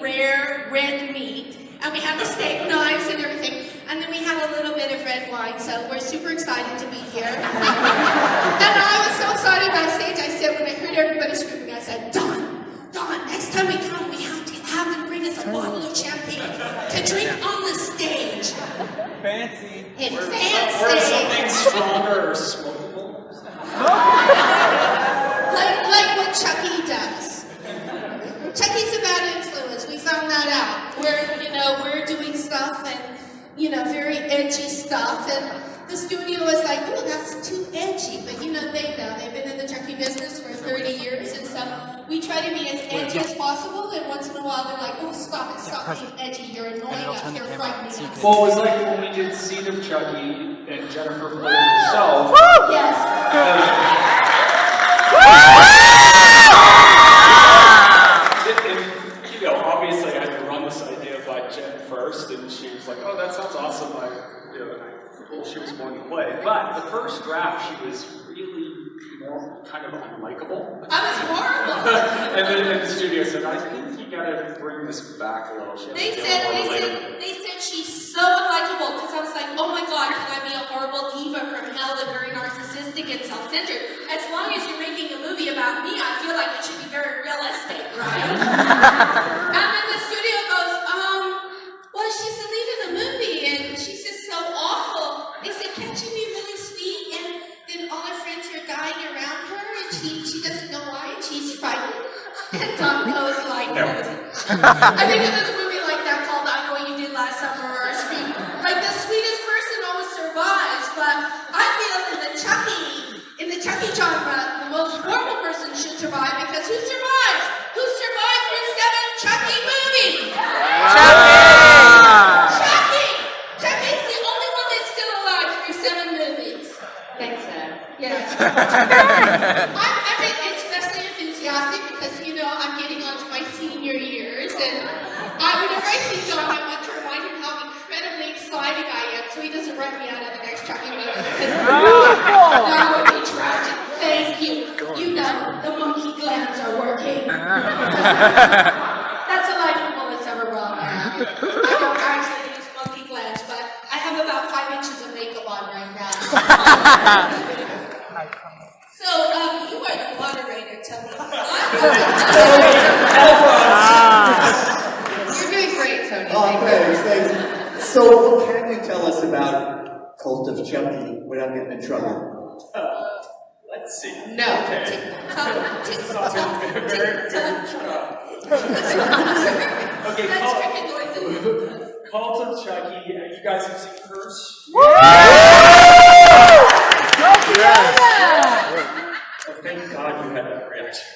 rare red meat, and we had the steak knives and everything, and then we had a little bit of red wine, so we're super excited to be here. And I was so excited backstage, I said, when I heard everybody screaming, I said, Dawn, next time we come, we have to have them bring us a bottle of champagne to drink on the stage. Fancy. It's Or fancy. something stronger or smokable. Like what Chucky does. Chucky's a bad influence. We found that out. We're doing stuff and, very edgy stuff. And the studio was like, oh, that's too edgy. But, they know. They've been in the Chucky business for 30 years. And so we try to be as edgy as possible. And once in a while, they're like, oh, stop being edgy. You're annoying us. You're frightening us. Well, it was like when we did Seed of Chucky and Jennifer played herself. Yes. Obviously I had to run this idea by Jen first, and she was like, oh, that sounds awesome. She was going to play. But the first draft, she was really more kind of unlikable. I was horrible. And then in the studio said, I think you gotta bring this back a little. They said she's so unlikable, because I was like, oh my god, can I be a horrible diva from hell and very narcissistic and self-centered? As long as you're making a movie about me, I feel like it should be very realistic, right? And then the studio goes, well, she's the lead of the movie, and she's just so awful. They said, can't you be really sweet? And then all her friends are dying around her, and she doesn't know why, and she's frightened. And Tom goes like, no. I think of this movie like that called I Know What You Did Last Summer or Scream. Like the sweetest person always survives, but I feel in the Chucky genre, the most horrible person should survive, because who survives? Who survived through 7 Chucky movies? Chucky! Chucky's the only one that's still alive through 7 movies. Thanks, Sam. Yes. I'm especially enthusiastic because, I'm getting onto my senior years, and whenever I see John, I want to remind him how incredibly exciting I am, so he doesn't write me out of the next Chucky movie. That would be tragic. Thank you. The monkey glands are working. That's a life bullet's ever wrong. I don't actually use monkey glands, but I have about 5 inches of makeup on right now. So, you are the moderator, tell me. You're doing great, Tony. Thanks. So, what can you tell us about Cult of Chucky without getting in trouble? Let's see. No. Okay. Shut up. Okay, That's cricket noises. Cult of Chucky. You guys have seen Curse? Oh, thank God you had that reaction.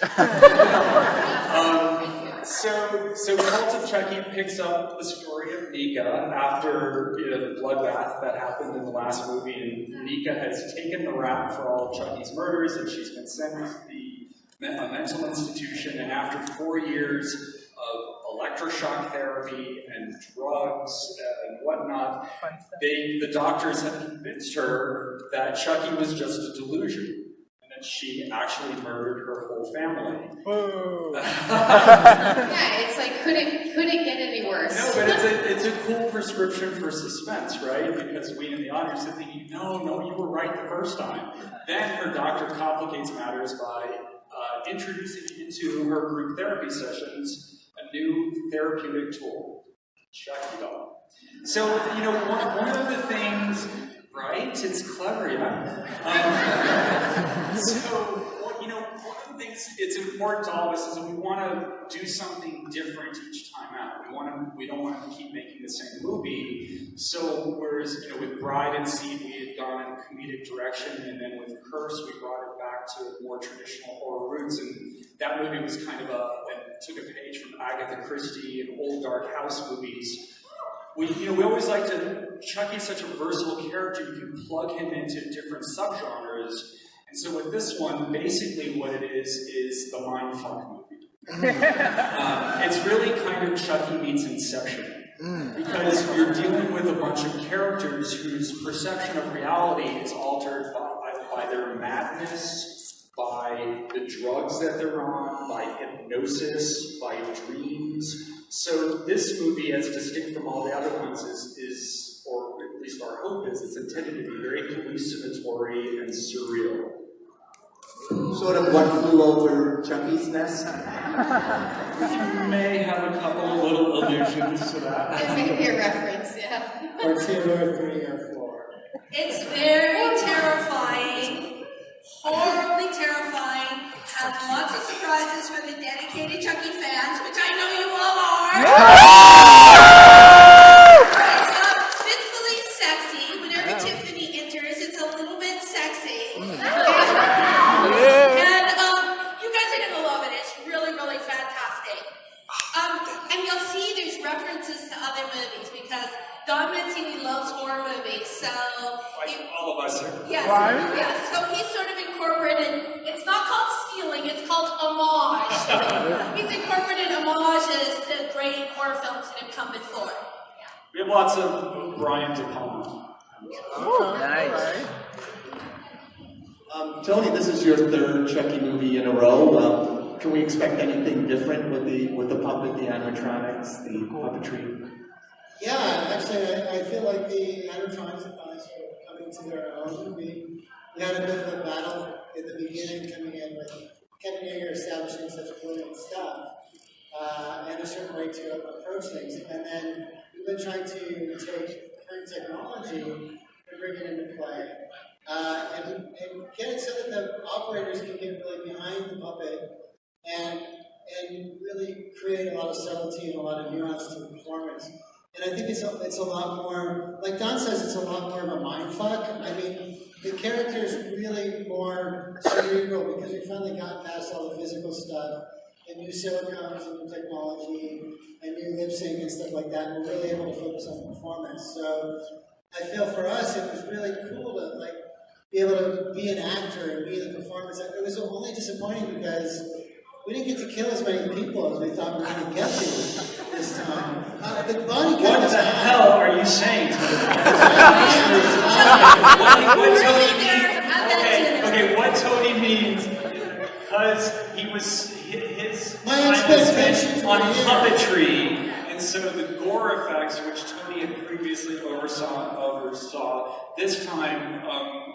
So Cult of Chucky picks up the story of Nika after the bloodbath that happened in the last movie, and Nika has taken the rap for all of Chucky's murders, and she's been sent to a mental institution, and after 4 years of electroshock therapy and drugs and whatnot, the doctors have convinced her that Chucky was just a delusion. She actually murdered her whole family. Yeah, it's like, couldn't get any worse. No, but it's a cool prescription for suspense, right? Because we in the audience are thinking, no, you were right the first time. Then her doctor complicates matters by introducing into her group therapy sessions a new therapeutic tool, Chucky doll. So, one of the things. Right? It's clever, yeah. One of the things it's important to all of us is that we want to do something different each time out. We don't want to keep making the same movie. So whereas with Bride and Seed we had gone in a comedic direction, and then with Curse we brought it back to more traditional horror roots, and that movie was kind of took a page from Agatha Christie and old dark house movies. We always like to. Chucky's such a versatile character. You can plug him into different subgenres, and so with this one, basically what it is the mindfuck movie. It's really kind of Chucky meets Inception, because you're dealing with a bunch of characters whose perception of reality is altered by their madness, by by the drugs that they're on, by hypnosis, by dreams. So this movie, as distinct from all the other ones, is, or at least our hope is, it's intended to be very hallucinatory and surreal. Sort of One Flew Over Chucky's Nest. You may have a couple of little allusions to that. It may be a reference, yeah. Or 2 or 3 or 4. It's very terrifying, horribly terrifying, has lots of surprises for the dedicated Chucky fans, which I know you all are. It's fitfully sexy. Whenever Tiffany enters, it's a little bit sexy. And you guys are going to love it. It's really, really fantastic. And you'll see there's references to other movies because Don Mancini loves horror movies, so... Like all of us. Yes, yes. So he's sort of incorporated, it's not called stealing, it's called homage. He's incorporated homages to great horror films that have come before. We have lots of Brian De Palma. Oh, nice. Tony, this is your 3rd Chucky movie in a row. Can we expect anything different with the puppet, the animatronics, the puppetry? Yeah, actually, I feel like the animatronics are finally sort of coming to their own. We had a bit of a battle at the beginning coming in with Kevin Yeager establishing such brilliant stuff and a certain way to approach things. And then we've been trying to take current technology and bring it into play and get it so that the operators can get really behind the puppet and really create a lot of subtlety and a lot of nuance to the performance. And I think it's a lot more, like Don says, it's a lot more of a mindfuck. I mean, the character is really more cerebral because we finally got past all the physical stuff and new silicones and new technology and new lip sync and stuff like that. And we're really able to focus on performance. So I feel for us, it was really cool to be able to be an actor and be in the performance. It was only disappointing because we didn't get to kill as many people as we thought we were going to get to this time. The body count What is the high. hell are you saying to me? Okay, what Tony means, because his My time was expectations spent on were here. puppetry, and so the gore effects, which Tony had previously oversaw, this time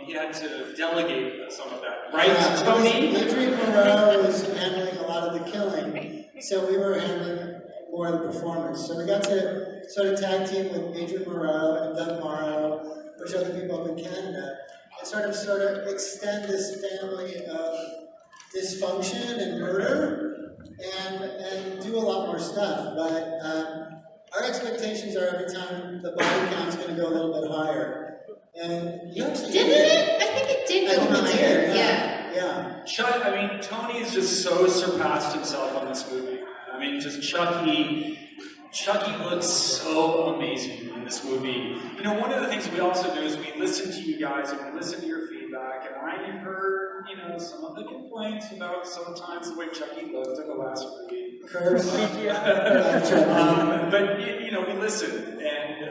he had to delegate some of that. Right, Tony? Adrian Moreau was handling a lot of the killing, so we were handling more of the performance. So we got to sort of tag team with Adrian Moreau and Doug Morrow, which are the people up in Canada, and sort of extend this family of dysfunction and murder and do a lot more stuff. But our expectations are every time the body count's going to go a little bit higher. And you actually Didn't it? I think it did go higher. Yeah. Tony's just so surpassed himself on this movie. I mean, just Chucky looks so amazing in this movie. You know, one of the things we also do is we listen to you guys and we listen to your feedback, and I heard, some of the complaints about sometimes the way Chucky looked in the last movie. Curse. But, we listen, and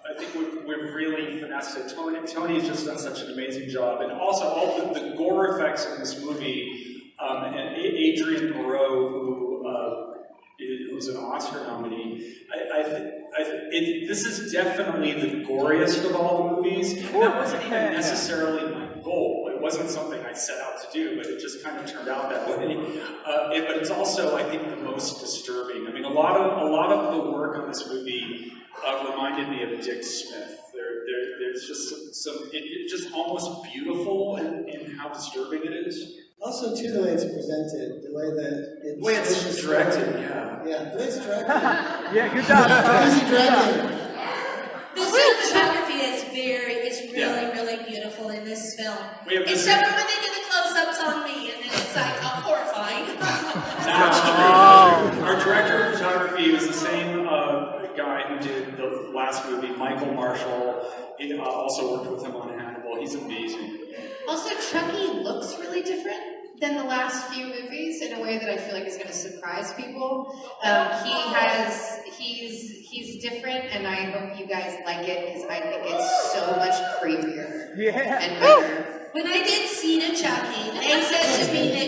I think we've really finessed it. Tony's just done such an amazing job, and also all the gore effects in this movie, and Adrian Moreau, who's an Oscar nominee, this is definitely the goriest of all the movies. And that wasn't even necessarily my goal. It wasn't something I set out to do, but it just kind of turned out that way. But it's also, I think, the most disturbing. I mean, a lot of the work on this movie reminded me of Dick Smith. There's just it's just almost beautiful in how disturbing it is. Also, too, the way it's presented, the way that The way it's directed, yeah. Yeah, the way it's directed. Yeah, good job. Easy directing. The cinematography is really beautiful in this film. Except for when they do the close-ups on me, and then it's like horrifying. Our director of photography was the same guy who did the last movie, Michael Marshall. He also worked with him on Hannibal. He's amazing. Also, Chucky looks really different than the last few movies in a way that I feel like is going to surprise people. He's different, and I hope you guys like it because I think it's so much creepier and better. when I did Seed of Chucky, they said to me that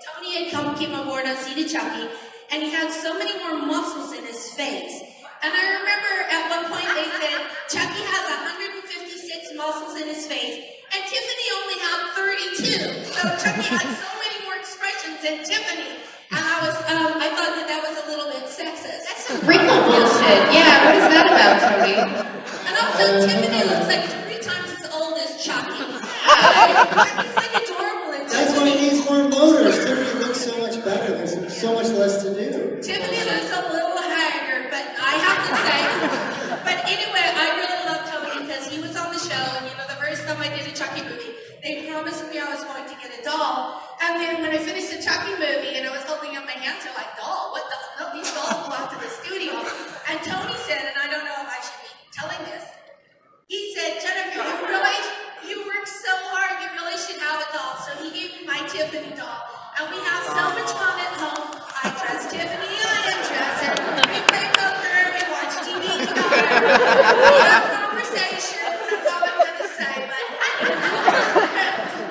Tony had came aboard on Seed of Chucky, and he had so many more muscles in his face. And I remember at one point they said, Chucky has 156 muscles in his face, and Tiffany only had 32. So Chucky had so many more expressions than Tiffany. And I thought that was a little bit sexist. That's some wrinkle bullshit. Yeah, what is that about, Tony? And also, Tiffany looks like 3 times as old as Chucky. Chucky's like adorable. And That's why he needs more motors. Tiffany looks so much better. There's so much less to do. Tiffany looks a little haggard, but I have to say. But anyway, I really love Tony because he was on the show, and the first time I did a Chucky movie, they promised me I was going to get a doll. And then when I finished the Chucky movie and I was holding up my hands, they're like, doll? What the hell? These dolls belong to the studio. And Tony said, and I don't know if I should be telling this, he said, Jennifer, you work so hard, you really should have a doll. So he gave me my Tiffany doll. And we have so much fun at home. I dress Tiffany, I am dressed her. We play poker, we watch TV together. We have conversations, that's all I'm going to say. But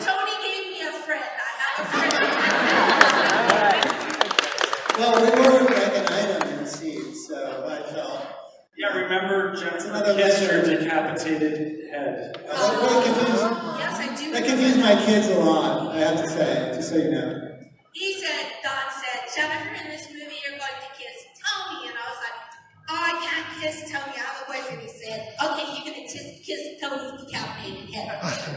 Tony gave me a friend. I have a friend. Well, we were like an item in Seed, so I felt. Yeah, remember Jennifer Another kissed her lesson. decapitated head. That really confused, Yes, I do. that confused my kids a lot, I have to say, just so you know. Don said, Jennifer, in this movie you're going to kiss Tony. And I was like, oh, I can't kiss Tony. I have a boyfriend. He said, okay, you're going to kiss Tony's decapitated head.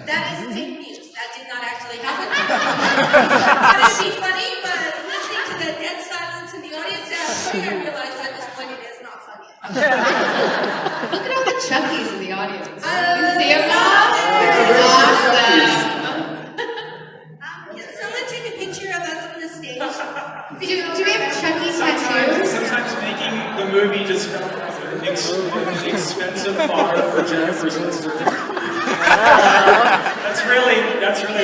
That is fake news. That did not actually happen. That would be funny, but listening to the dead silence in the audience after I realized at this point it is not funny. Look at all the Chuckies in the audience. You Uh, see them all? Awesome. Someone take a picture of us on the stage. Do we have Chucky tattoos? Sometimes making the movie just felt like an expensive bar for Jennifer's Instagram. That's really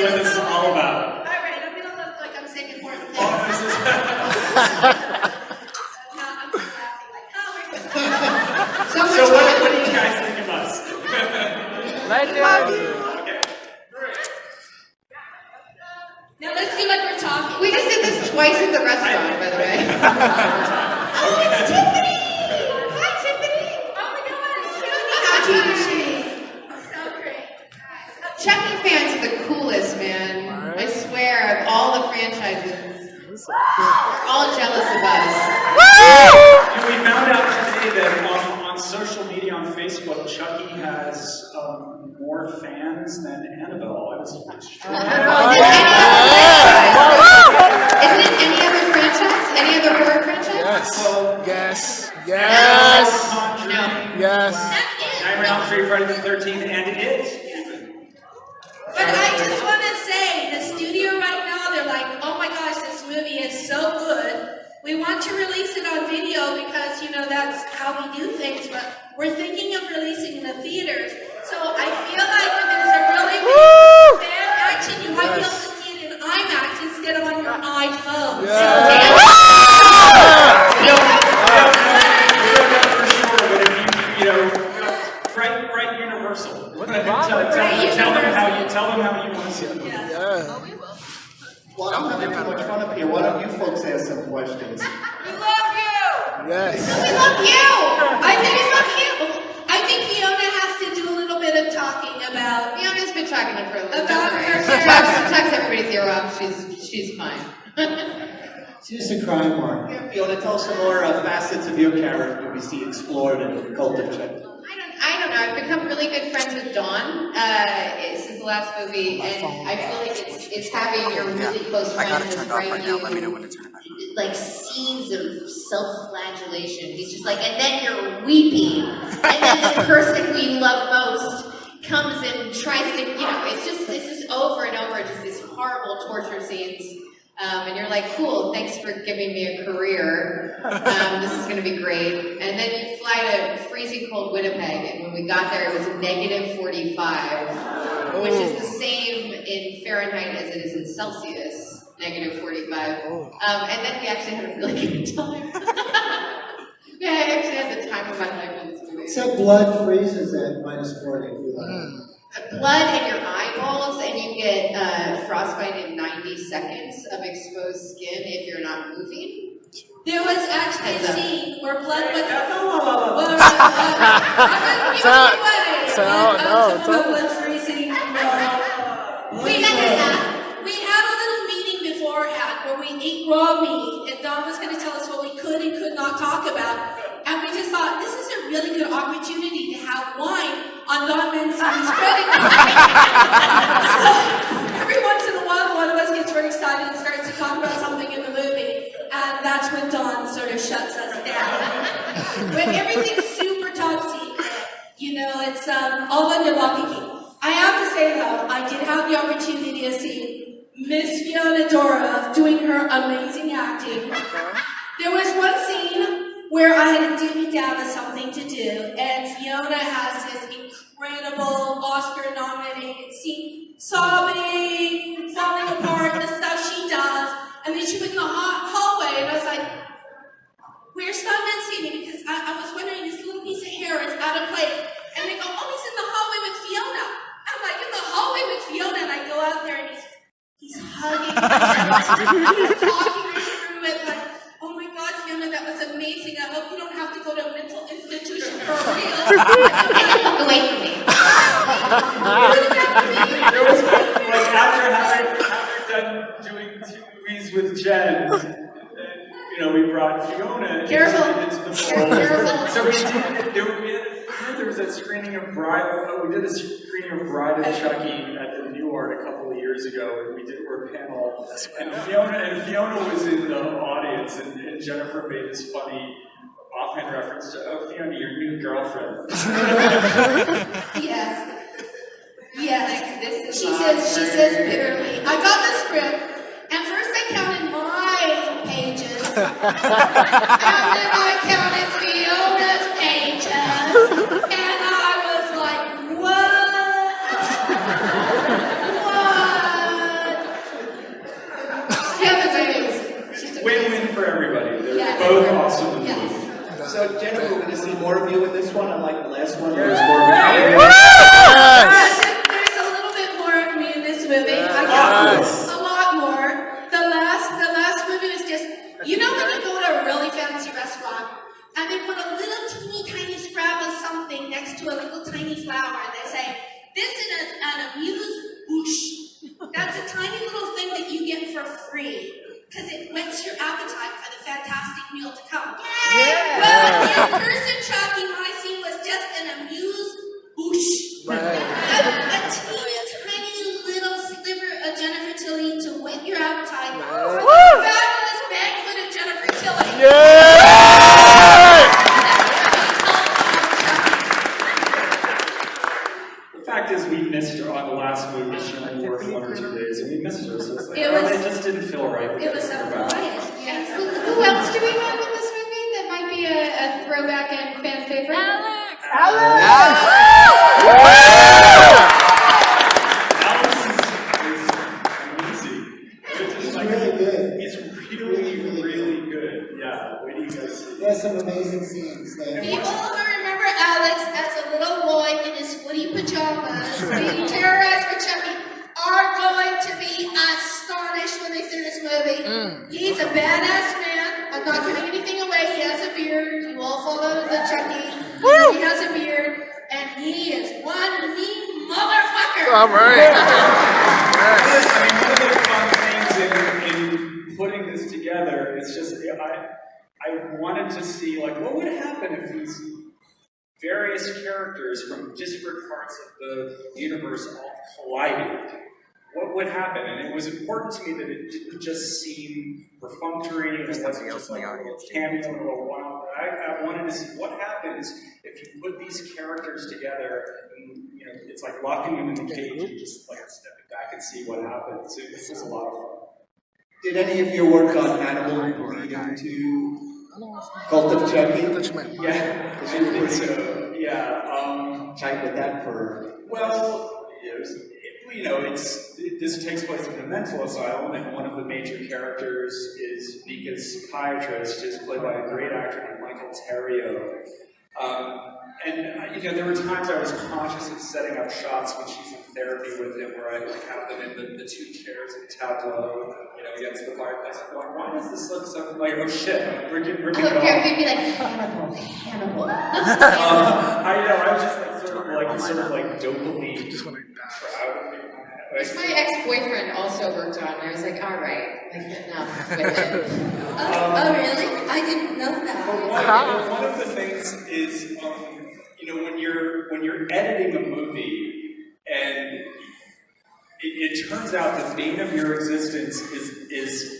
what this is all about. All right, I'm going to look like I'm saying important things. Oh, this is- No, I'm just laughing like, oh, we're good. So what do you guys think of us? Right there. Okay. Now let's do like we're talking. We just did this twice at the restaurant, by the way. Oh, it's Tiffany! Hi, Tiffany! Oh my Hi, God, Tiffany! so great. Chucky fans are the coolest, man. I swear, of all the franchises, they're all jealous of us. And we found out today that on social media, on Facebook, Chucky has more fans than Annabelle. I was Isn't it any other franchise? Any other horror franchise? Yes. Conjuring, Yes. Nightmare on Elm Street, Friday the 13th, and It. But I just want to say, the studio right now, they're like, oh my gosh, this movie is so good. We want to release it on video because, that's how we do things, but we're thinking of releasing in the theaters. So I feel like when there's a really big fan action, you might be able to see it in IMAX instead of on your iPhone. So Right Universal. Tell them how you want to see it. Well, I'm having too much fun up here. Why don't you folks ask some questions? we love you! Yes. We love you! I think Fiona has to do a little bit of talking about. Fiona's been talking for a little About her She talks everybody's ear off. She's fine. She's just a crime mark. Fiona, tell us some more facets of your character we see explored in Cult of Chucky. I don't know. I've become really good friends with Dawn since the last movie, and I feel like it's having your really close friends that's writing you like scenes of self-flagellation. He's just like, and then you're weeping, and then the person we love most comes and tries to, it's just over and over, just these horrible torture scenes. And you're like, cool, thanks for giving me a career. This is going to be great. And then you fly to freezing cold Winnipeg, and when we got there, it was negative 45, which is the same in Fahrenheit as it is in Celsius, negative 45. And then we actually had a really good time. Yeah, I actually had the time of my life in this movie. Except blood freezes at minus 40. blood in your eyeballs, and you get frostbite in 90 seconds of exposed skin if you're not moving. There was actually a scene where blood was. Blood freezing. We had a little meeting beforehand where we ate raw meat, and Don was going to tell us what we could and could not talk about. And we just thought, this is a really good opportunity to have wine on Don Mancini's credit card. So every once in a while, one of us gets very excited and starts to talk about something in the movie, and that's when Don sort of shuts us down. When everything's super top secret, you know, it's all under lock and key. I have to say though, I did have the opportunity to see Miss Fiona Dora doing her amazing acting. There was one scene where I had a divvy dab of something to do, and Fiona has this incredible Oscar-nominated scene, sobbing, falling apart, the stuff she does, and then she was in the hallway, and I was like, where's Don Mancini? Because I was wondering, this little piece of hair is out of place. And they go, oh, he's in the hallway with Fiona. I'm like, in the hallway with Fiona, and I go out there, and he's hugging her, he's talking her through it, like, oh my God, Fiona, that was amazing. I hope you don't have to go to a mental institution for real. Look away from me. There was like after done doing 2 movies with Jen, you know, we brought Fiona into the fold. Careful. So we did. There was a screening of Bride. We did a screening of Bride and Chucky at the New Art a couple of years ago, and we did our panel. And Fiona was in the audience, and Jennifer made this funny offhand reference to, "Oh, Fiona, your new girlfriend." Yes. She says bitterly, I got the script, and first I counted my pages, and then I counted Fiona's pages, and I was like, what? Heaven's amazing. She's amazing. Win-win for everybody. They're both awesome in the movie. So, Jennifer, we're going to see more of you in this one, unlike the last one. Yes. There's more of you. There's a little bit more of me in this movie. I got a lot more. The last movie was just, you know when you go to a really fancy restaurant and they put a little teeny tiny scrap of something next to a little tiny flower and they say, this is an amuse bouche. That's a tiny little thing that you get for free because it whets your appetite for the fantastic meal to come. Yeah. Well, in person, Chucky, my scene was just an amuse bouche. A teeny tiny little sliver of Jennifer Tilly to whet your appetite for the fabulous banquet of Jennifer Tilly. The fact is, we missed her on the last movie. She only worked 1 or 2 days, and we missed her. So it's like, it just didn't feel right. It was so quiet. Yes. Who else do we have in this movie that might be a throwback and fan favorite? Alex! Alex is amazing. He's really good. He's really good. Yeah. What do you guys see? He has some amazing scenes there. People who remember Alex as a little boy in his footy pajamas being terrorized by Chucky are going to be astonished when they see this movie. He's a badass man. I'm not giving anything away. He has a beard. You all follow the Chucky. He has a beard. And he is one mean motherfucker. All right. I mean, one of the fun things in putting this together is just, I wanted to see, like, what would happen if these various characters from disparate parts of the universe all collided? What would happen? And it was important to me that it didn't just seem perfunctory, and it wasn't just like a little cameo or one-off. I wanted to see what happens if you put these characters together, and you know, it's like locking them in the cage and just like stepping back and see what happens. It was a lot of fun. Did any of your work on Animal lead into Cult of Chucky? Yeah, I think so. Yeah. Tight with that for. Well, you know, this takes place in a mental asylum, and one of the major characters is Nika's psychiatrist, who's played by a great actor named Michael Terrio. there were times I was conscious of setting up shots when she's in therapy with him, where I have them in the two chairs in tableau, against the fireplace. I'm going, why does this look so like? Oh shit, we're getting it off. We'd be like Hannibal. I was just sort of like dopamine proud. Which my ex-boyfriend also worked on, and I was like, all right, enough with it. Oh, really? I didn't know that. One of the things is, when you're editing a movie, and it turns out the bane of your existence is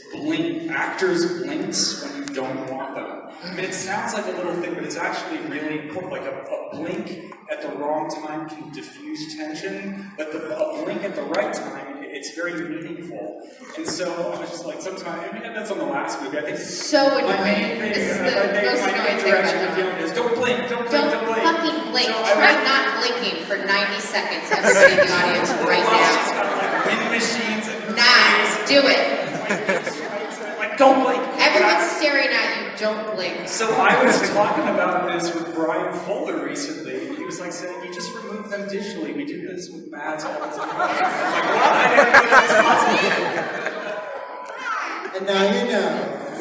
actors' blinks when you don't want them. I mean, it sounds like a little thing, but it's actually really important. Like a blink at the wrong time can diffuse tension, but a blink at the right time, it's very meaningful. And so I was just like, sometimes, and that's on the last movie. I think so my annoying. main thing, This is the most annoying thing direction about of film is don't blink. Don't fucking blink. So Try not blinking for 90 seconds. Everybody in the audience right now. Wind machines and Do it. don't blink. Everyone's staring at you. Don't blink. So I was talking about this with Brian Fuller recently, and he was like saying, you just remove them digitally. We do this with Mads all the time. I was like, well, I didn't know that was possible. And now you know.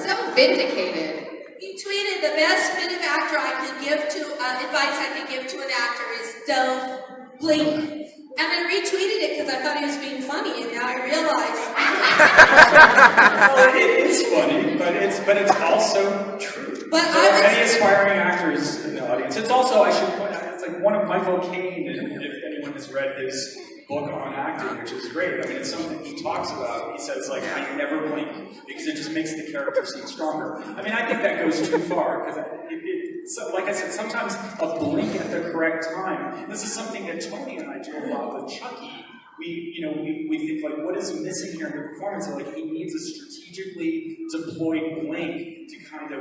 So vindicated. He tweeted, the best bit of actor I could give to, advice I could give to an actor is don't blink. And I retweeted it because I thought he was being funny, and now I realize. Well, it is funny, but it's also true. But there are many aspiring actors in the audience. It's also, I should point out, it's like one of Michael Caine, if anyone has read his book on acting, which is great. I mean, it's something he talks about. He says, I never blink because it just makes the character seem stronger. I mean, I think that goes too far because so, like I said, sometimes a blink at the correct time. This is something that Tony and I do a lot with Chucky. We think like, what is missing here in the performance? And like, he needs a strategically deployed blink to kind of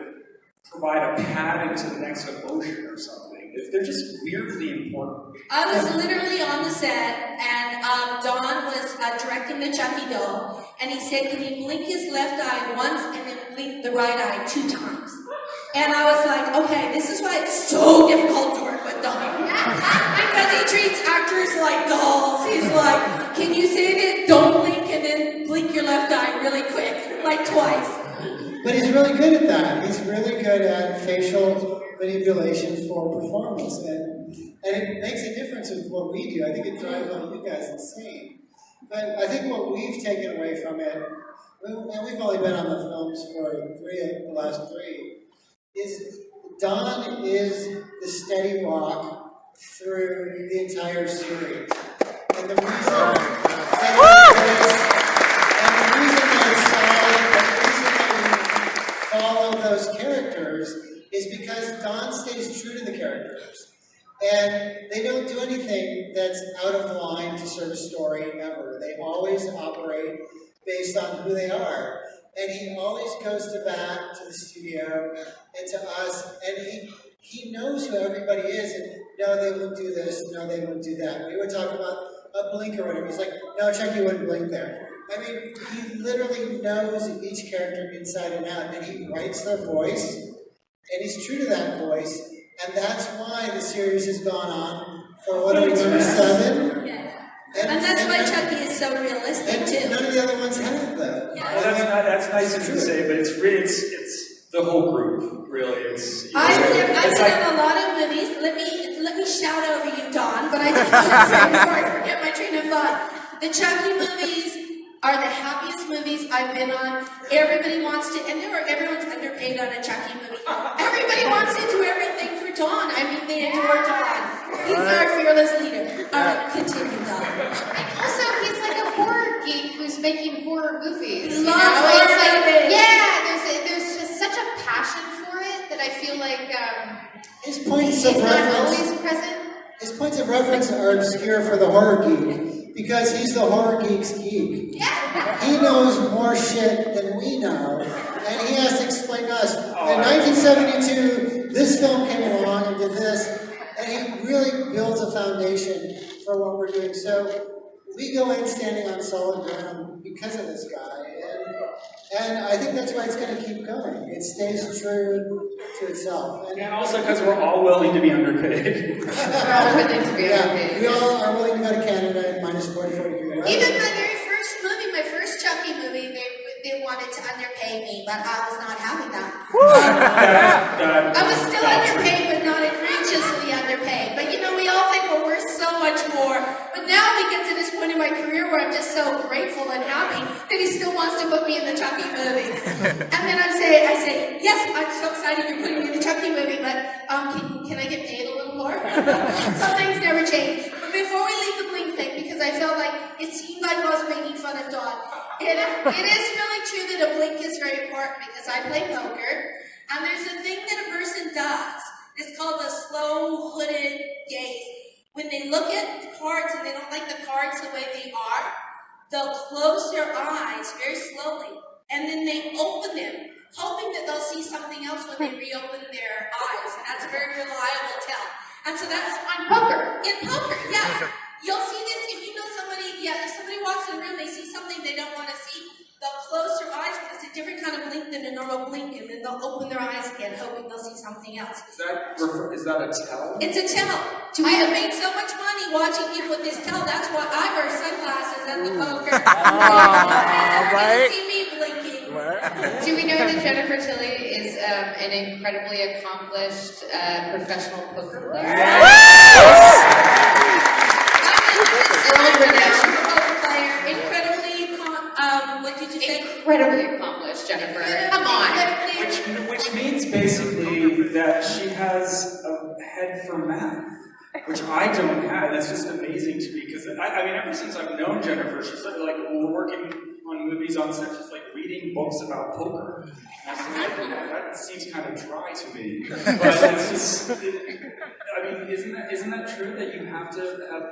provide a padding to the next emotion or something. They're just weirdly important. I was literally on the set, and Don was directing the Chucky doll, and he said, can he blink his left eye once and then blink the right eye 2 times? And I was like, okay, this is why it's so difficult to work with Don. Because he treats actors like dolls. He's like, can you say that don't blink and then blink your left eye really quick, like twice? But he's really good at that. He's really good at facial manipulation for performance. And it makes a difference with what we do. I think it drives all you guys insane. But I think what we've taken away from it, and we've only been on the films for the last 3, is Don is the steady rock through the entire series. And the reason that follow those characters is because Don stays true to the characters. And they don't do anything that's out of line to serve a story ever. They always operate based on who they are. And he always goes back to the studio and to us, and he knows who everybody is, and no, they wouldn't do this, no, they wouldn't do that. We would talk about a blink or whatever. He's like, no, Chucky wouldn't blink there. I mean, he literally knows each character inside and out, and he writes their voice, and he's true to that voice, and that's why the series has gone on for, what are we doing, 7? Yeah. And that's why Chucky is so realistic, too. None of the other ones have that. Yeah. Well, that's nice of you to say, but it's the whole group, really. I've done a lot of movies. Let me shout over you, Don, but I just want to say before I forget my train of thought. The Chucky movies are the happiest movies I've been on. Everybody wants to, and everyone's underpaid on a Chucky movie. Everybody wants to do everything for Don. I mean, they adore Don. He's our fearless leader. All right, continue, Don. Also, he's like a horror geek who's making horror movies. He loves horror movies. Yeah, there's just such a passion for it that I feel like His points he's of not reference. always present. His points of reference are obscure for the horror geek because he's the horror geek's geek. Yeah. He knows more shit than we know, and he has to explain to us. In 1972, this film came along and did this, and he really builds a foundation for what we're doing. So we go in standing on solid ground because of this guy, and I think that's why it's going to keep going. It stays true to itself. And also because we're all willing to be underpaid. We're all willing to be Yeah, underpaid. we all are willing to go to Canada in minus 44 degree weather. Even my very first movie, my first Chucky movie, they wanted to underpay me, but I was not having that. I was still underpaid, but not egregiously underpaid. But you know, we all think we're worth so much more. But now we get to this point in my career where I'm just so grateful and happy that he still wants to put me in the Chucky movie. And then I say, yes, I'm so excited you're putting me in the Chucky movie, but can I get paid a little more? Some things never change. But before we leave the blink thing, because I felt like it seemed like I was making fun of Dawn. It is really true that a blink is very important because I play poker, and there's a thing that a person does. It's called the slow hooded gaze. When they look at the cards and they don't like the cards the way they are, they'll close their eyes very slowly, and then they open them, hoping that they'll see something else when they reopen their eyes, and that's a very reliable tell. And so that's on poker. In poker, yes. You'll see this if you know somebody, if somebody walks in the room, they see something they don't want to see, they'll close their eyes, but it's a different kind of blink than a normal blink, and then they'll open their eyes again, hoping they'll see something else. Is that a tell? It's a tell. I have made so much money watching people with this tell, that's why I wear sunglasses at the poker. Right? See me blinking. Do we know that Jennifer Tilly is an incredibly accomplished professional poker player? What did you say? Incredibly accomplished, Jennifer. Come on. Which means basically that she has a head for math, which I don't have. That's just amazing to me because I mean, ever since I've known Jennifer, she's like when we're working on movies on set, she's like reading books about poker. And I was like, that seems kind of dry to me. But it's just, I mean, isn't that true that you have to have?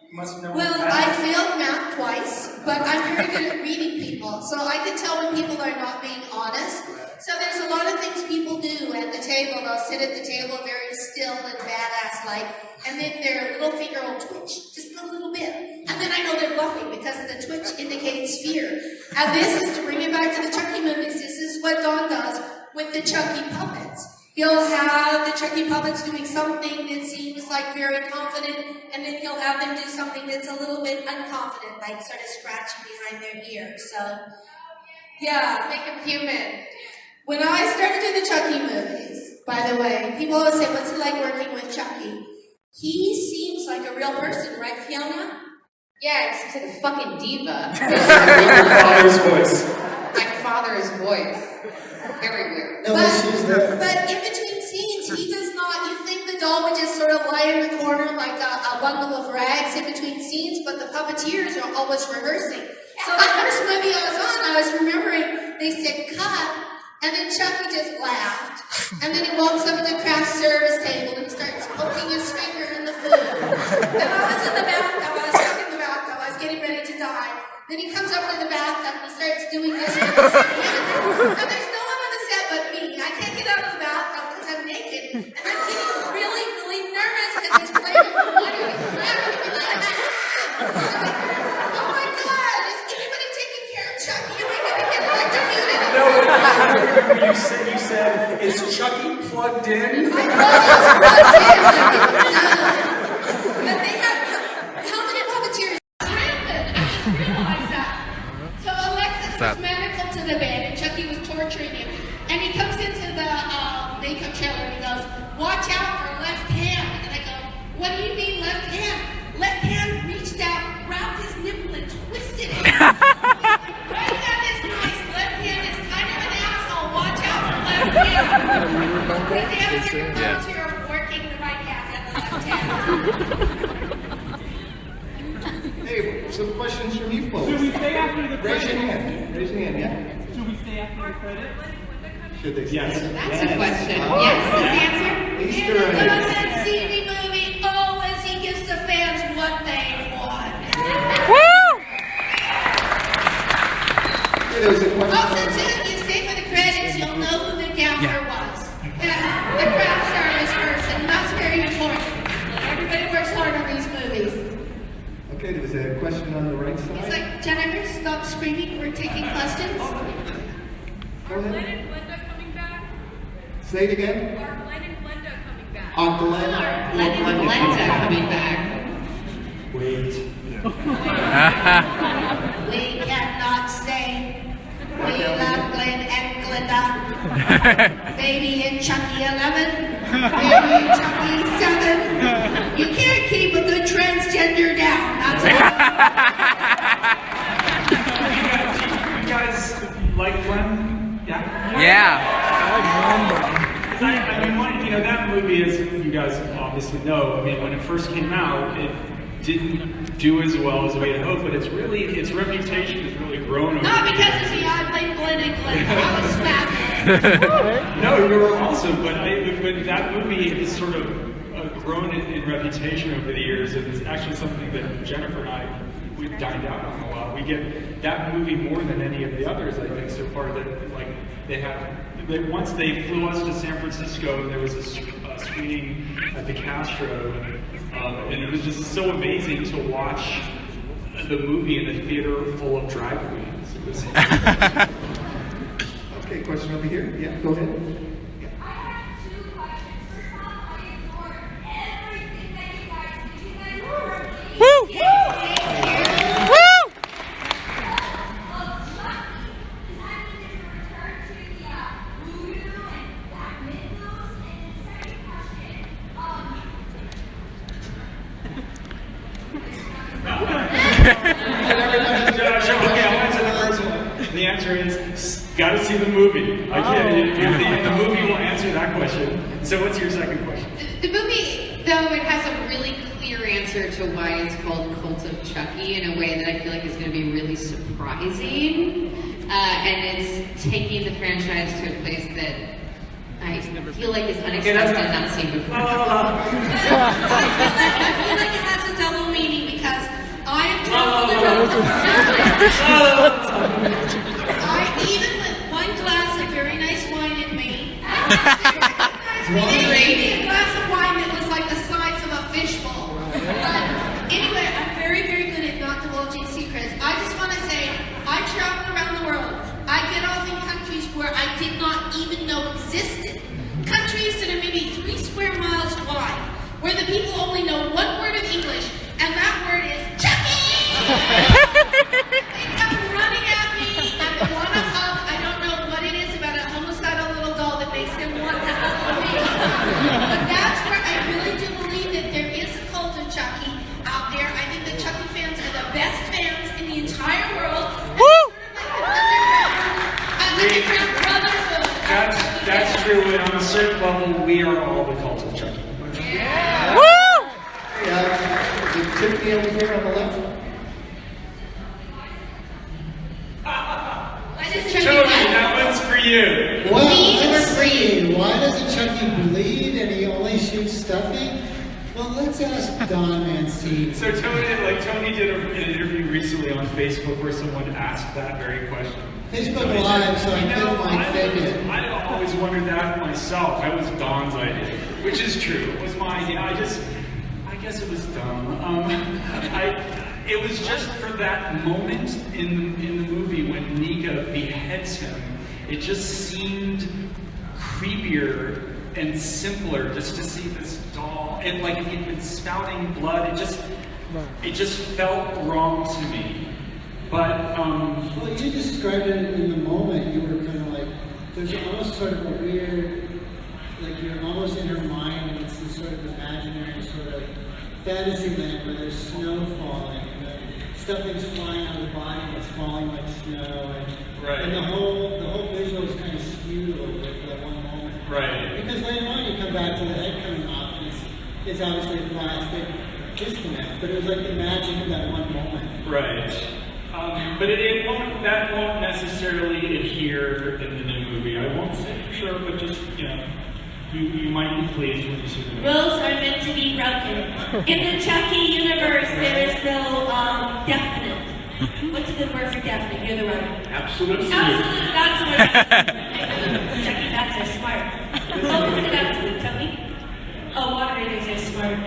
You must know. Well, math. I failed math twice, but I'm very good at reading people, so I can tell when people are not being honest. So there's a lot of things people do at the table. They'll sit at the table very still and badass-like, and then their little finger will twitch just a little bit. And then I know they're bluffing because the twitch indicates fear. And this is to bring it back to the Chucky movies. This is what Don does with the Chucky puppets. He'll have the Chucky puppets doing something that seems like very confident, and then he'll have them do something that's a little bit unconfident, like sort of scratching behind their ear. So, yeah. Make him human. When I started doing the Chucky movies, by the way, people always say, what's it like working with Chucky? He seems like a real person, right, Fiona? Yeah, it seems like a fucking diva. Your father's voice. My father's voice. Very weird. No issues there. But in between scenes, he does not, you think the doll would just sort of lie in the corner like a bundle of rags in between scenes, but the puppeteers are always rehearsing. So the first movie I was on, I was remembering, they said cut, and then Chucky just laughed. And then he walks up to the craft service table and starts poking his finger in the food. And I was in the bathtub, I was stuck in the bathtub, I was getting ready to die. Then he comes over to the bathtub and he starts doing this with his hand. And there's no one on the set but me. I can't get out of the bathtub because I'm naked. And I'm getting really, really nervous because he's playing with water and he's laughing at me like that. Oh my God, is anybody taking care of Chucky? Am I going to get electrocuted? No, I remember you said, is Chucky plugged in? I know it's plugged in. But they have, how many puppeteers? Rampant. I just realized that. So Alexis was manacled to the bed and Chucky was torturing him. And he comes into the makeup trailer and he goes, watch out for left hand. And I go, what do you mean left hand? Left hand reached out, grabbed his nipple and twisted it. Right hand is nice, left hand is kind of an asshole. Watch out for left hand. Because they have a different puppeteer of working the right hand and the left hand. Hey, some questions from you folks. Should we stay after the Raise credits? your hand. Raise your hand, yeah. Should we stay after the credits? Should they? Yes. That's a question. Yes is the answer. Easter In the eggs. Ghost and CD movie, always he gives the fans what they want. There was a question. Also, too, if you stay for the credits, you'll know who the gaffer was. The craft service person. That's very important. Everybody works hard on these movies. Okay, there's a question on the right It's side. like, Jennifer, stop screaming, we're taking questions. Go Are Glenn ahead. and Glenda coming back? Say it again. Are Glenn and Glenda coming back? Glenn. Glenn and Glenda coming back. Wait. We cannot say we love Glenn and Glenda. Baby in Chucky 11, baby in Chucky 7. You can't keep a good transgender down. That's all. You guys like Glenn? Yeah? Yeah. I mean, that movie, as you guys obviously know, I mean, when it first came out, it didn't do as well as we had hoped, but its reputation has really grown over Not the because years. of me, I played Glenn and Glenda. I was fabulous. No, you were awesome, but that movie has sort of grown in reputation over the years, and it's actually something that Jennifer and I, we've dined out on a lot. We get that movie more than any of the others, I think, so far, that like once they flew us to San Francisco, and there was a screening at the Castro, and it was just so amazing to watch the movie in a theater full of drag queens. It was Okay, question over here. Yeah, go ahead. I have 2 questions. First off, I adore everything that you guys do. You guys are working. Woo! Woo! Of Chucky, does that mean there's a return to the voodoo and black mythos? And the second question, Okay, I'll answer the first one. The answer is, gotta see the movie. I can't, the movie will answer that question. So what's your second question? The movie, though, it has a really clear answer to why it's called Cult of Chucky in a way that I feel like is going to be really surprising. And it's taking the franchise to a place that I feel like is unexpected and not seen before. I feel like it has a double meaning because I have traveled around the world. Even with one glass of very nice wine in Maine, they gave me a glass of wine that was like the size of a fishbowl. But anyway, I'm very, very good at not divulging secrets. I just want to say, I travel around the world. I get off in countries where I did not even know existed. Countries that are maybe 3 square miles wide, where the people only know one word of English, and that word is Chucky! They come running at me, and they want to hug. I don't know what it is about a homicidal little doll that makes them want to hug me. But that's where I really do believe that there is a cult of Chucky out there. I think the Chucky fans are the best fans in the entire world. Woo! Underground brotherhood. That's true, and on a certain level, we are all the cult of Chucky. Woo! Hey, Tiffany over here on the left. Why does Tony, Chucky that one's for you. Well, Bleed let's or see. Why doesn't Chucky bleed and he only shoots stuffing? Well, let's ask Don Mancini. So Tony did an interview recently on Facebook where someone asked that very question. Facebook Live, so I couldn't like fake it. I always wondered that myself. That was Don's idea, which is true. It was my idea. I guess it was dumb. It was just for that moment in the movie when Nika beheads him. It just seemed creepier and simpler just to see this doll, and like it had been spouting blood. It just felt wrong to me. But Well, you described it in the moment. You were kind of like, there's almost sort of a weird, like you're almost in her mind, and it's this sort of imaginary sort of fantasy land where there's snow falling, and then stuffing's flying out of the body, and it's falling like snow, and the whole visual is kind of skewed a little bit for that one moment. Right. Because later on you come back to the head coming off, and it's obviously a plastic disconnect, but it was like the magic of that one moment. Right. But that won't necessarily adhere in the new movie. I won't say for sure, but just, you might be pleased when you see the movie. Rules are meant to be broken. In the Chucky universe, there is no definite. What's a good word for definite? You're the writer. Absolutely. Absolute, that's the word. Chucky's actors smart. Oh, look at that, Tony. Oh, moderators are smart.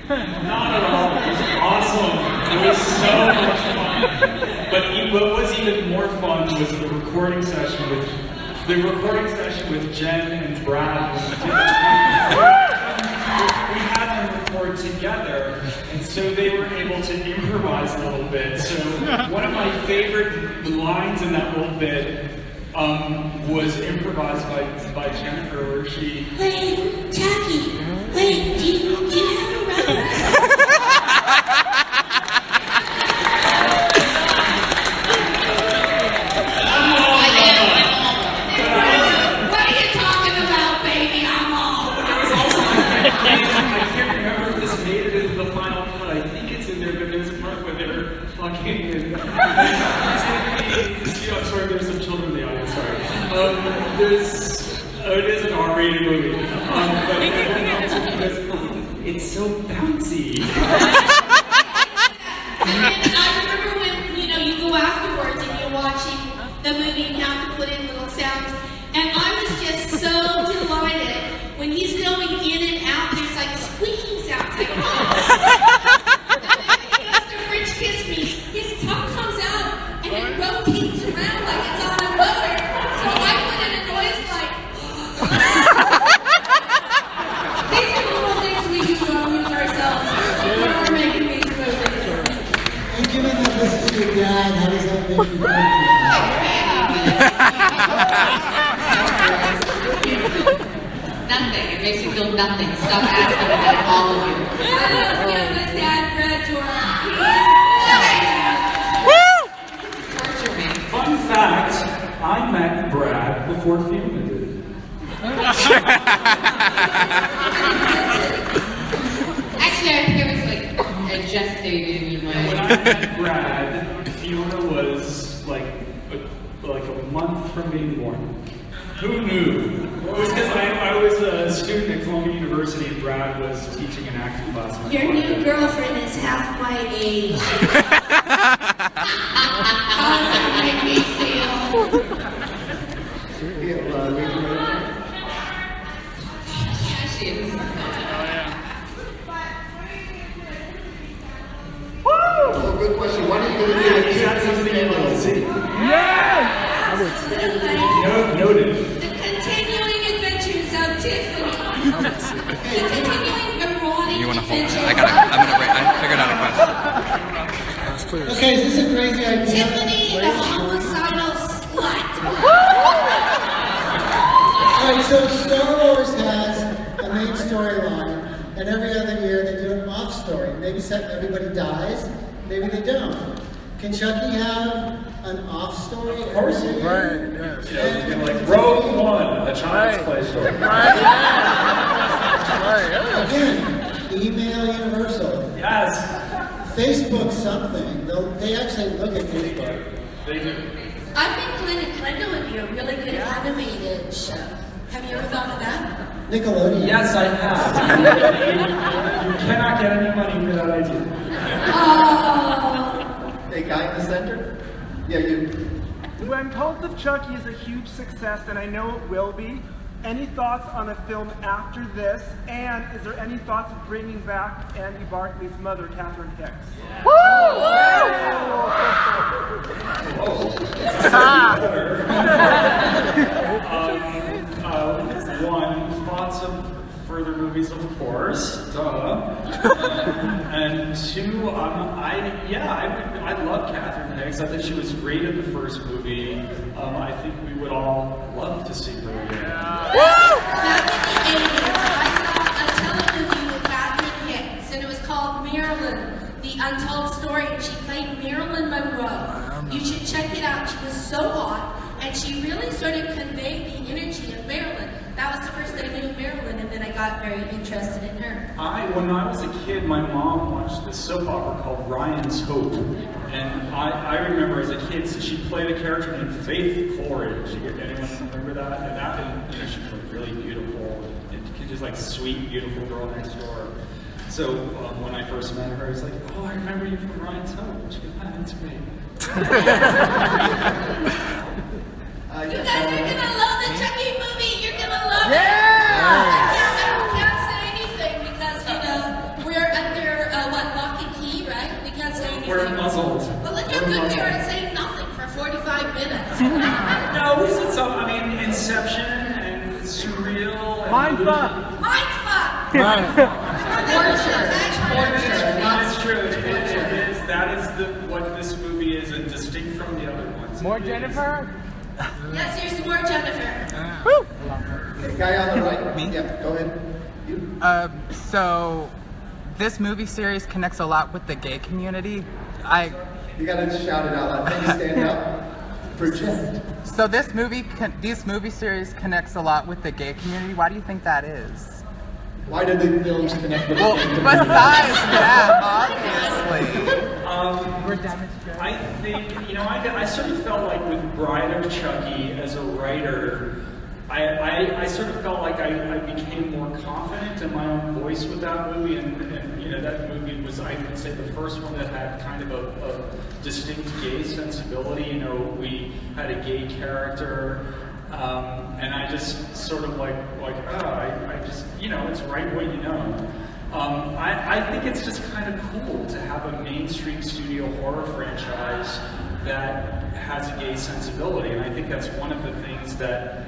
Not at all. It was awesome. It was so much fun. But what was even more fun was the recording session with Jen and Brad. We had them record together, and so they were able to improvise a little bit. So one of my favorite lines in that little bit was improvised by Jennifer, where she. Wait, Chucky. Wait, do you have a rubber? What are you talking about, baby? I'm all. I can't remember if this made it into the final cut. I think it's in there, but there's a part where they're fucking. I'm sorry, there's some children in the audience. Sorry. It is an R-rated movie, but it's so bouncy. And I remember when you go afterwards and you're watching the movie and you have to put in little sounds. And I was just so delighted when he's going in and out. There's like squeaking sounds, like oh. And then when he goes to French kiss me, his tongue comes out and it rotates around like it's on a motor. So I put in a noise like. These are little things we do to amuse ourselves when we're making these movies. And given that this is your dad, how does that make you feel? Nothing. It makes you feel nothing. Stop asking about all of you. I love you, my dad, Brad Torture me. Fun fact, I met Brad before Fiona did. Actually, I think it was like a gestating. When I met Brad, Fiona was like a month from being born. Who knew? It was because I was a student at Columbia University and Brad was teaching an acting class. Your new girlfriend is half my age. How does that make me feel? Yeah, she is. Oh, good question. Why don't you go to the Is that something you'd like to see? Noted. The continuing adventures of Tiffany. The continuing erotic You want to hold it? adventures. I figured out a question. Okay, is this a crazy idea? Tiffany, the homicidal slut. Alright, so Star Wars has a main storyline, and every other year they do an off story. Maybe everybody dies, maybe they don't. Can Chucky have an off story? Of course every he year? You know, you can like Rogue One, a child's play story. Again, email Universal. Yes, Facebook something. They actually look at Facebook. they do. I think Glenn and Glenda would be a really good animated show. Have you ever thought of that? Nickelodeon. Yes, I have. You cannot get any money for that idea. Oh. A guy in the center? Yeah, you. The Untold of Chucky is a huge success, and I know it will be. Any thoughts on a film after this? And is there any thoughts of bringing back Andy Barclay's mother, Catherine Hicks? One, thoughts of further movies, of course, duh. And two, I love Catherine Hicks. I think she was great in the first movie. I think we would all love to see her again. Back in the 80s, I saw a telemovie with Catherine Hicks, and it was called Marilyn, The Untold Story, and she played Marilyn Monroe. You should check it out. She was so hot, and she really sort of conveyed the energy of Marilyn. That was the first I knew of Marilyn, and then I got very interested in her. When I was a kid, my mom watched this soap opera called Ryan's Hope. And I remember as a kid, so she played a character named Faith Coleridge. Anyone remember that? And she was really beautiful, and just like sweet, beautiful girl next door. So when I first met her, I was like, oh, I remember you from Ryan's Hope. And she goes, ah, that's great. You guys are gonna love the Chucky movie. You're gonna love it. I can't say anything because we're under there and say nothing for 45 minutes. No, we said some. I mean, Inception and Surreal. And Mindfuck. Mindfuck! That's true. It is. That is what this movie is, and distinct from the other ones. More Jennifer? Yes, here's more Jennifer. The guy on the right? Me? Yeah, go ahead. You? So this movie series connects a lot with the gay community. You gotta shout it out loud. Can you stand up? Project. So this movie series connects a lot with the gay community. Why do you think that is? Why do the films connect with Well, the gay besides community? that, obviously. I think, I sort of felt like with Bride of Chucky as a writer, I sort of felt like I became more confident in my own voice with that movie, and that movie was, I would say, the first one that had kind of a distinct gay sensibility. We had a gay character, and I just sort of I just, it's right what you know. I think it's just kind of cool to have a mainstream studio horror franchise that has a gay sensibility, and I think that's one of the things that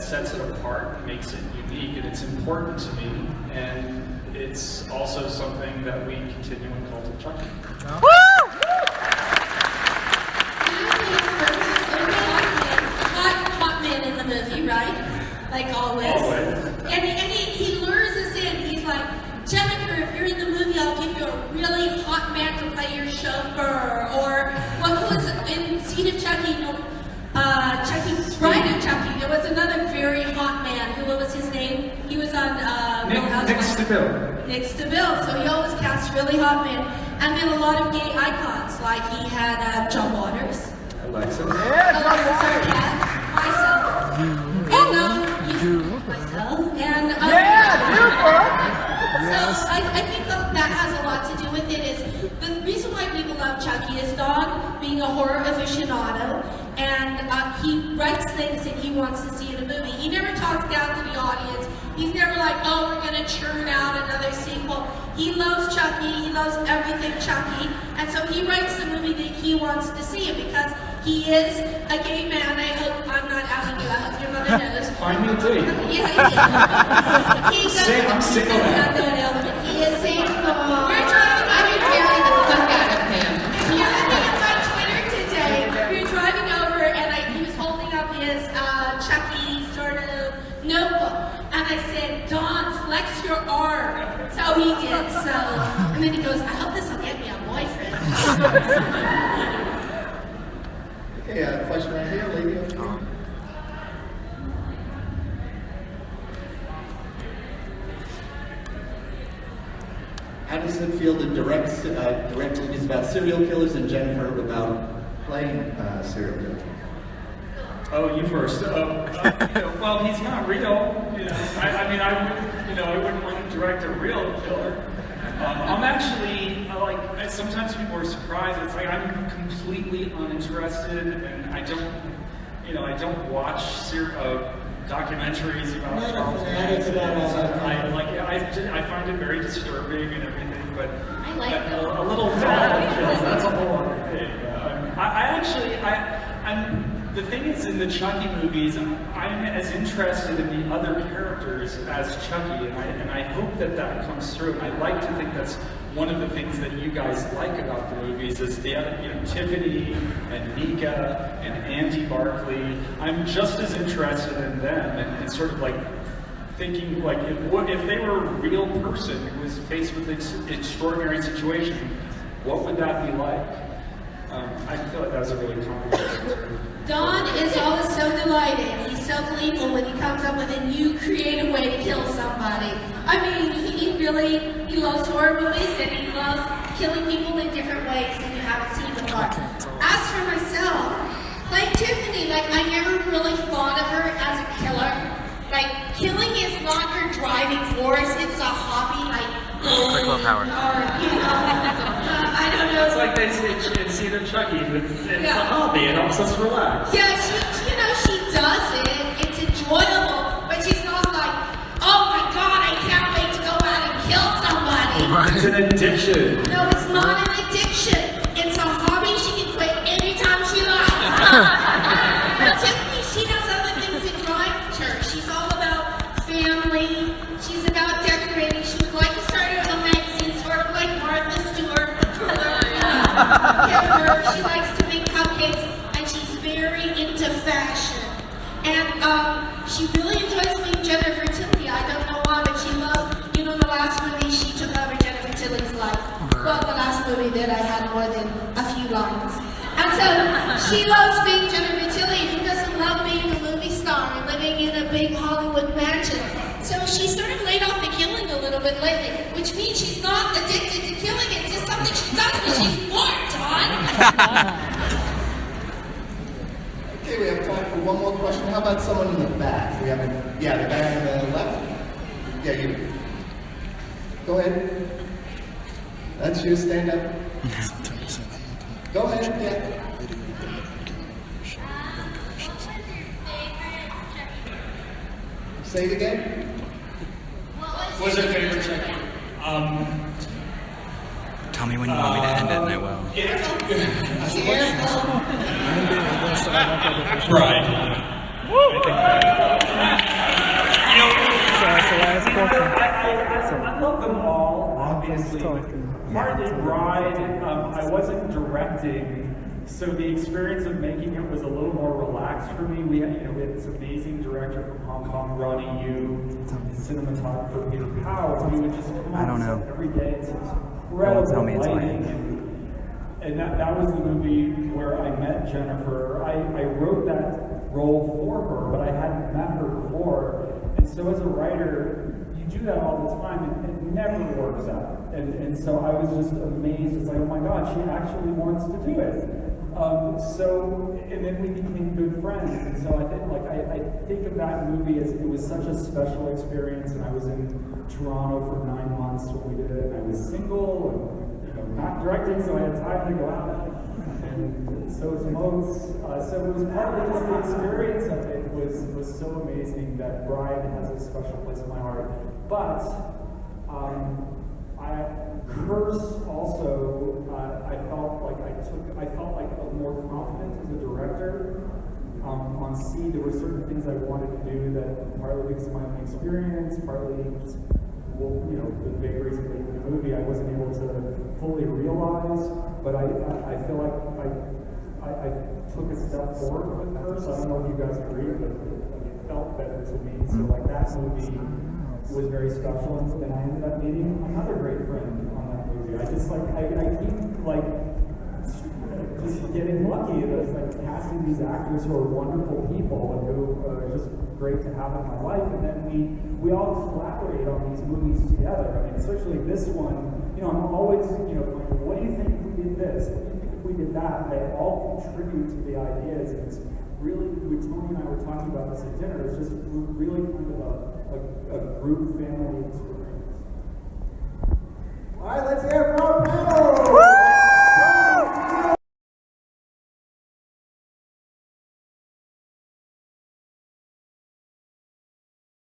sets it apart and makes it unique, and it's important to me, and it's also something that we continue in Cult of Chucky. Hot man in the movie, right? Like always. And he lures us in. He's like, Jennifer, if you're in the movie, I'll give you a really hot man to play your chauffeur. Or what was in Seed of Chucky? Bride of Chucky. There was another very hot man. What was his name? He was on Nick Stabile. Nick Stabile. So he always cast really hot men. And then a lot of gay icons, like he had John Waters. Alexa. Alexis Arquette, myself. Myself. And so I think that has a lot to do with it. Is the reason why people love Chucky is Don being a horror aficionado, and he writes things that he wants to see in a movie. He never talks down to the audience. He's never like, oh, we're gonna churn out another sequel. He loves Chucky. He loves everything Chucky, and so he writes the movie that he wants to see. Because he is a gay man. I hope I'm not outing you. I hope your mother knows. Find me a date. Yeah, he does. I'm single now. He is single. We're driving. I would marry the fuck out of him. If you're looking at my Twitter today, we were driving over and he was holding up his Chucky sort of notebook. And I said, Don, flex your arm. So he did. So, and then he goes, I hope this will get me a boyfriend. Okay, a question right here, lady. How does it feel to direct movies about serial killers and Jennifer without Playing serial killer. Oh, you first. Well, he's not real. I wouldn't want to direct a real killer. I'm actually, sometimes people are surprised. It's like I'm completely uninterested, and I don't watch documentaries about Charles Manson. I find it very disturbing and everything, but I like them. a little doll kills, that's a whole other thing. The thing is, in the Chucky movies, I'm as interested in the other characters as Chucky, and I hope that comes through. And I like to think that's one of the things that you guys like about the movies is the Tiffany and Nika and Andy Barkley. I'm just as interested in them and sort of like thinking like if they were a real person who was faced with an extraordinary situation, what would that be like? I feel like that was a really complicated answer. Don is always so delighted. He's so gleeful when he comes up with a new creative way to kill somebody. I mean, he loves horror movies and he loves killing people in different ways that you haven't seen before. As for myself, like Tiffany, I never really thought of her as a killer. Killing is not her driving force, it's a hobby, willpower. I don't know. It's like they say in Seed of Chucky, it's a hobby, it helps us relax. Yeah, she does it, it's enjoyable, but she's not like, oh my god, I can't wait to go out and kill somebody. It's an addiction. No, it's not an addiction. It's a hobby she can quit But Tiffany, she has other things that drive her. She's all about family. She's about decorating. She would like to start her own magazine, sort of like Martha Stewart. She likes to make cupcakes, and she's very into fashion. And she really enjoys being Jennifer Tilly. I don't know why, but she loves, you know, the last movie she took over Jennifer Tilly's life. Well, the last movie that I had more than a few lines. And so she loves being Jennifer Tilly. Who doesn't love being a movie star and living in a big Hollywood mansion? So she sort of laid off the killing a little bit lately, which means she's not addicted to killing. It's just something she does when she's bored, Dawn. Okay, we have time for one more question. How about someone in the back? We have the guy on the left. Yeah, you. Go ahead. That's you. Stand up. Go ahead. Yeah. Say it again. What's your favorite Chucky? Tell me when you want me to end it, and I will. Right. I love them all, obviously. Partly Bride, I wasn't directing, so the experience of making it was a little more relaxed for me. We had this amazing director from Hong Kong, Ronnie Yu, cinematographer Peter Powell. We would just come on set every day. It's incredible lighting. And that was the movie where I met Jennifer. I wrote that role for her, but I hadn't met her before. And so as a writer, you do that all the time, and it never works out. And so I was just amazed. It's like, oh my God, she actually wants to do it. And then we became good friends. And so I think of that movie as it was such a special experience. And I was in Toronto for 9 months when we did it. And I was single and not directing, so I had time to go out. And so it was partly just the experience of it was so amazing that Bride has a special place in my heart. But Curse also, I felt like more confident as a director. On Seed, there were certain things I wanted to do that partly because of my own experience, partly just the vagaries of making the movie, I wasn't able to fully realize. But I feel like I took a step forward with Curse. I don't know if you guys agree, but it felt better to me. So that movie was very special, and I ended up meeting another great friend on that movie. I keep just getting lucky that casting these actors who are wonderful people and who are just great to have in my life, and then we all collaborate on these movies together. I mean, especially this one. I'm always like, what do you think if we did this? What do you think if we did that? They all contribute to the ideas, and it's really, Tony and I were talking about this at dinner. It's just really kind of a group family experience.